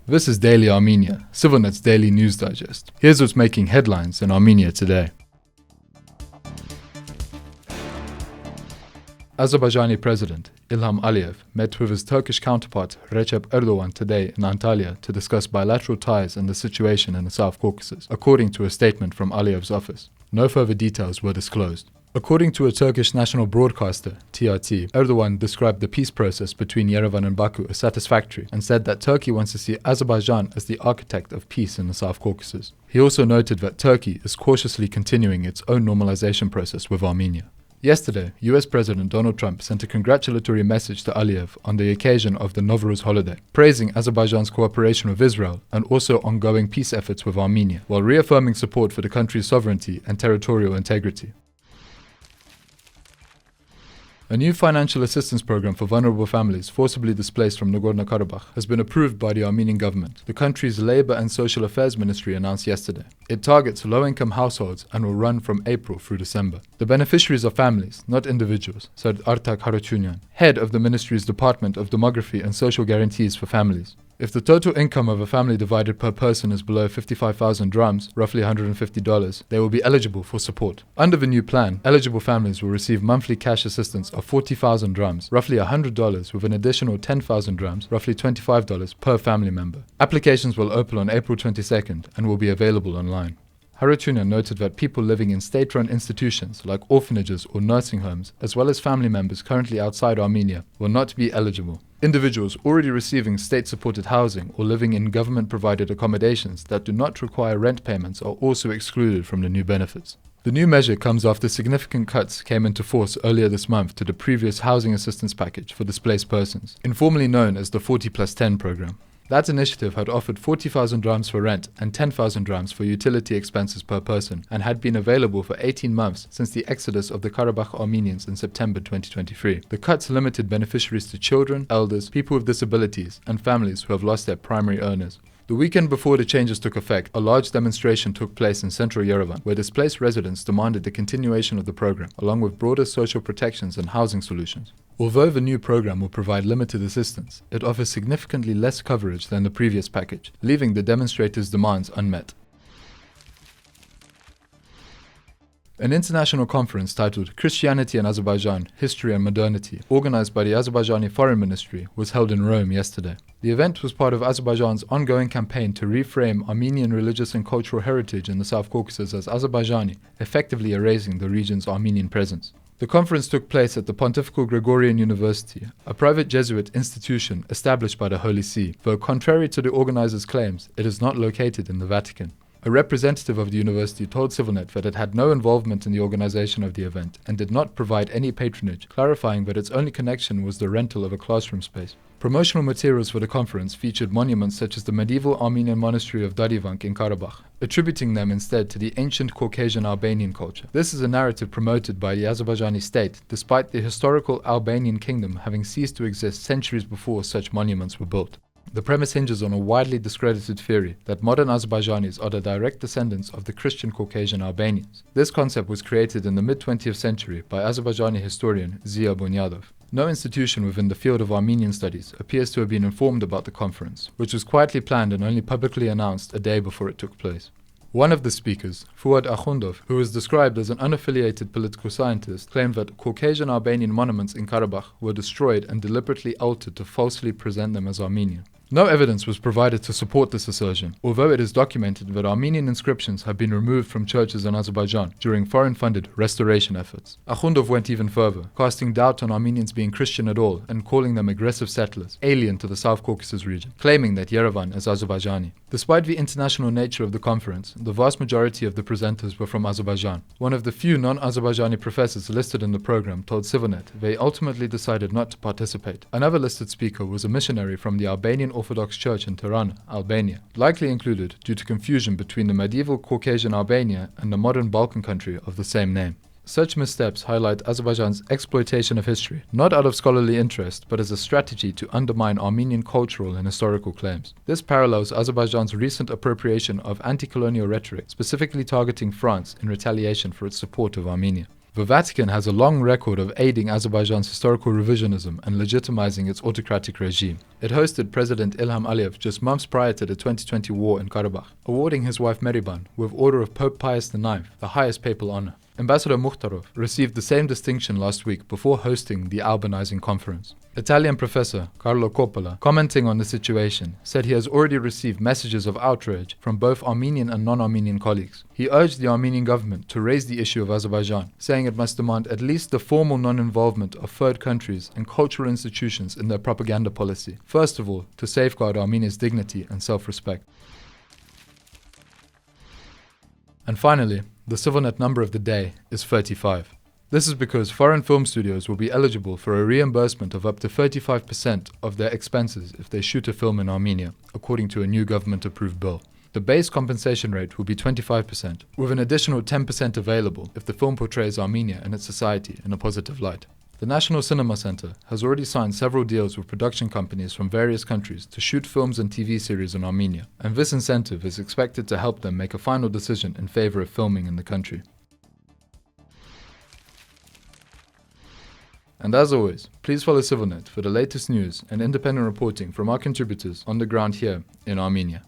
This is Daily Armenia, CivilNet's daily news digest. Here's what's making headlines in Armenia today. Azerbaijani President Ilham Aliyev met with his Turkish counterpart Recep Erdoğan today in Antalya to discuss bilateral ties and the situation in the South Caucasus, according to a statement from Aliyev's office. No further details were disclosed. According to a Turkish national broadcaster, TRT, Erdoğan described the peace process between Yerevan and Baku as satisfactory and said that Turkey wants to see Azerbaijan as the architect of peace in the South Caucasus. He also noted that Turkey is cautiously continuing its own normalization process with Armenia. Yesterday, US President Donald Trump sent a congratulatory message to Aliyev on the occasion of the Nowruz holiday, praising Azerbaijan's cooperation with Israel and also ongoing peace efforts with Armenia, while reaffirming support for the country's sovereignty and territorial integrity. A new financial assistance program for vulnerable families forcibly displaced from Nagorno-Karabakh has been approved by the Armenian government, the country's Labour and Social Affairs Ministry announced yesterday. It targets low-income households and will run from April through December. The beneficiaries are families, not individuals, said Artak Harutyunyan, head of the ministry's Department of Demography and Social Guarantees for Families. If the total income of a family divided per person is below 55,000 drams, roughly $150, they will be eligible for support. Under the new plan, eligible families will receive monthly cash assistance of 40,000 drams, roughly $100, with an additional 10,000 drams, roughly $25 per family member. Applications will open on April 22nd and will be available online. Harutyunyan noted that people living in state-run institutions like orphanages or nursing homes, as well as family members currently outside Armenia, will not be eligible. Individuals already receiving state-supported housing or living in government-provided accommodations that do not require rent payments are also excluded from the new benefits. The new measure comes after significant cuts came into force earlier this month to the previous housing assistance package for displaced persons, informally known as the 40+10 program. That initiative had offered 40,000 drams for rent and 10,000 drams for utility expenses per person and had been available for 18 months since the exodus of the Karabakh Armenians in September 2023. The cuts limited beneficiaries to children, elders, people with disabilities, and families who have lost their primary earners. The weekend before the changes took effect, a large demonstration took place in central Yerevan, where displaced residents demanded the continuation of the program, along with broader social protections and housing solutions. Although the new program will provide limited assistance, it offers significantly less coverage than the previous package, leaving the demonstrators' demands unmet. An international conference titled Christianity in Azerbaijan, History and Modernity, organized by the Azerbaijani Foreign Ministry, was held in Rome yesterday. The event was part of Azerbaijan's ongoing campaign to reframe Armenian religious and cultural heritage in the South Caucasus as Azerbaijani, effectively erasing the region's Armenian presence. The conference took place at the Pontifical Gregorian University, a private Jesuit institution established by the Holy See, though contrary to the organizers' claims, it is not located in the Vatican. A representative of the university told CivilNet that it had no involvement in the organization of the event and did not provide any patronage, clarifying that its only connection was the rental of a classroom space. Promotional materials for the conference featured monuments such as the medieval Armenian monastery of Dadivank in Karabakh, attributing them instead to the ancient Caucasian Albanian culture. This is a narrative promoted by the Azerbaijani state, despite the historical Albanian kingdom having ceased to exist centuries before such monuments were built. The premise hinges on a widely discredited theory that modern Azerbaijanis are the direct descendants of the Christian Caucasian Albanians. This concept was created in the mid-20th century by Azerbaijani historian Ziya Bunyadov. No institution within the field of Armenian studies appears to have been informed about the conference, which was quietly planned and only publicly announced a day before it took place. One of the speakers, Fuad Akhundov, who was described as an unaffiliated political scientist, claimed that Caucasian Albanian monuments in Karabakh were destroyed and deliberately altered to falsely present them as Armenian. No evidence was provided to support this assertion, although it is documented that Armenian inscriptions have been removed from churches in Azerbaijan during foreign-funded restoration efforts. Akhundov went even further, casting doubt on Armenians being Christian at all and calling them aggressive settlers, alien to the South Caucasus region, claiming that Yerevan is Azerbaijani. Despite the international nature of the conference, the vast majority of the presenters were from Azerbaijan. One of the few non-Azerbaijani professors listed in the program told CivilNet they ultimately decided not to participate. Another listed speaker was a missionary from the Albanian Orthodox Church in Tirana, Albania, likely included due to confusion between the medieval Caucasian Albania and the modern Balkan country of the same name. Such missteps highlight Azerbaijan's exploitation of history, not out of scholarly interest, but as a strategy to undermine Armenian cultural and historical claims. This parallels Azerbaijan's recent appropriation of anti-colonial rhetoric, specifically targeting France in retaliation for its support of Armenia. The Vatican has a long record of aiding Azerbaijan's historical revisionism and legitimizing its autocratic regime. It hosted President Ilham Aliyev just months prior to the 2020 war in Karabakh, awarding his wife Meriban with Order of Pope Pius IX, the highest papal honor. Ambassador Mukhtarov received the same distinction last week before hosting the Albanizing conference. Italian professor Carlo Coppola, commenting on the situation, said he has already received messages of outrage from both Armenian and non-Armenian colleagues. He urged the Armenian government to raise the issue of Azerbaijan, saying it must demand at least the formal non-involvement of third countries and cultural institutions in their propaganda policy, first of all to safeguard Armenia's dignity and self-respect. And finally, the CivilNet number of the day is 35. This is because foreign film studios will be eligible for a reimbursement of up to 35% of their expenses if they shoot a film in Armenia, according to a new government-approved bill. The base compensation rate will be 25%, with an additional 10% available if the film portrays Armenia and its society in a positive light. The National Cinema Center has already signed several deals with production companies from various countries to shoot films and TV series in Armenia, and this incentive is expected to help them make a final decision in favor of filming in the country. And as always, please follow CivilNet for the latest news and independent reporting from our contributors on the ground here in Armenia.